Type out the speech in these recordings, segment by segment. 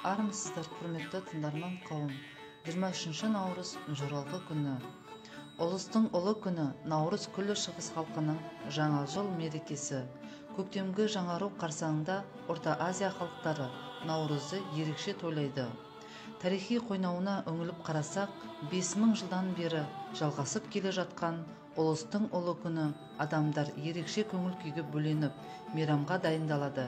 Армысыздар, құрметті тыңдарман қауым. 23 наурыз жоралғы күні. Ұлыстың ұлы күні наурыз күллі шығыс халқының жаңа жыл мерекесі. Көктемгі жаңару қарсаңында Орта Азия халықтары наурызды ерекше тойлайды. Тарихи қойнауына үңіліп қарасақ, 5000 жылдан бері жалғасып келе жатқан ұлыстың ұлы күні адамдар ерекше көңіл күйге бөленіп, мейрамға дайындалады.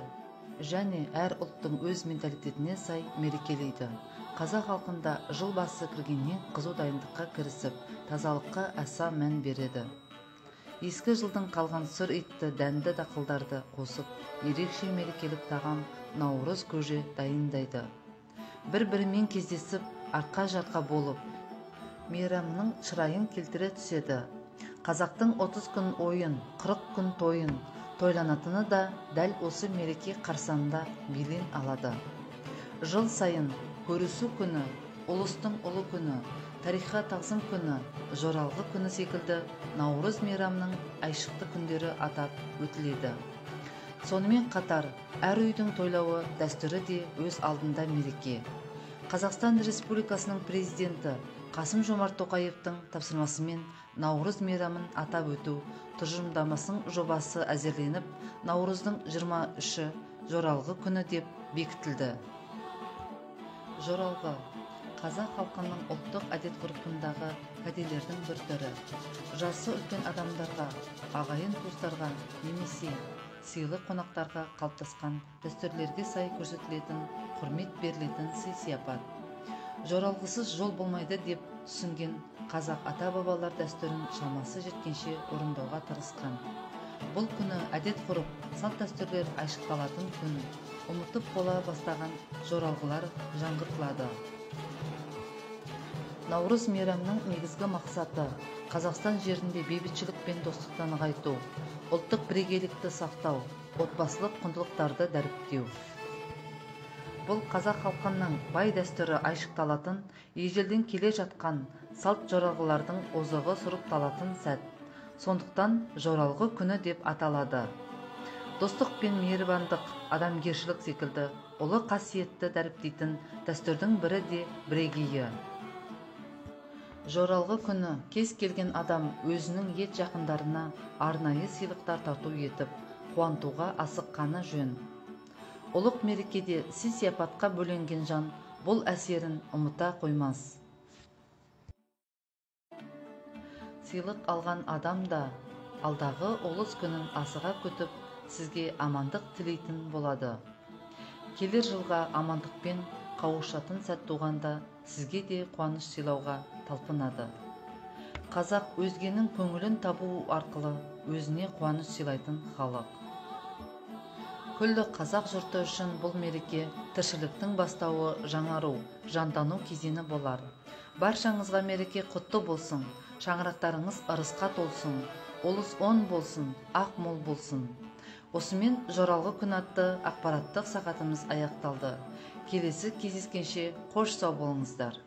Және әр ұлттың өз менталитетіне сай мерекелейді. Қазақ халқында жыл басы кіргеннен қызу дайындыққа кірісіп, тазалыққа аса мән береді. Ескі жылдың қалған сүр итті дәнді дақылдарды қосып, ерекше мерекелік тағам наурыз көже дайындайды. Бір-бірімен кездесіп, арқа-жарқа болып, мейрамның шырайын келтіре түседі. Қазақтың 30 күн ойын, 40 күн тойын тойланатыны да дәл осы мереке қарсаңында белең алады. Жыл сайын көрісу күні, ұлыстың ұлы күні, тарихқа тағзым күні, жоралғы күні секілді наурыз мейрамның айшықты күндері атап өтіледі. Сонымен қатар, әр үйдің тойлауы дәстүрі де өз алдында мереке. Қазақстан Республикасының президенті Қасым-Жомарт Тоқаевтың тапсырмасымен наурыз мейрамын атап өту тұжырымдамасының жобасы әзірленіп, наурыздың 23-ші жоралғы күні деп бекітілді. Жоралғы қазақ халқының ұлттық әдет-ғұрпындағы кәделердің бір түрі. Жасы үлкен адамдарға, ағайын туыстарға немесе сыйлы қонақтарға қалыптасқан дәстүрлерге сай көрсетілетін, құрмет берілетін сый-сияпат. Жоралғысыз жол болмайды деп түсінген қазақ ата-бабалар дәстүрін шамасы жеткенше орындауға тырысқан. Бұл күні әдет-ғұрып, салт-дәстүрлер айшықталатын күн, ұмытып бола бастаған жоралғылар жаңғыртылады. Наурыз мейрамның негізгі мақсаты Қазақстан жерінде бейбітшілік пен достықты нығайту, ұлттық бірегейлікті сақтау, отбасылық құндылықтарды дәріптеу. Бұл қазақ халқының бай дәстүрі айшықталатын, ежелден келе жатқан салт жоралғылардың озығы сұрыпталатын сәт. Сондықтан жоралғы күні деп аталады. Достық пен мейірбандық, адамгершілік секілді ұлы қасиетті дәріптейтін дәстүрдің бірі де бірегейі. Жоралғы күні кез келген адам өзінің ет жақындарына арнайы сыйлықтар тарту етіп, қуантуға асыққаны жөн. Ұлық мерекеде сый-сияпатқа бөленген жан бұл әсерін ұмыта қоймас. Сыйлық алған адам да алдағы ұлыс күнін асыға күтіп, сізге амандық тілейтін болады. Келер жылға амандықпен қауышатын сәт туғанда сізге де қуаныш сыйлауға талпынады. Қазақ өзгенің көңілін табу арқылы өзіне қуаныш сыйлайтын халық. Күллі қазақ жұрты үшін бұл мереке тіршіліктің бастауы, жаңару, жандану кезеңі болар. Баршаңызға мереке құтты болсын, шаңырақтарыңыз ырысқа толсын, ұлыс оң болсын, ақ мол болсын. Осымен жоралғы күн атты ақпараттық сағатымыз аяқталды. Келесі кездескенше қош сау болыңыздар.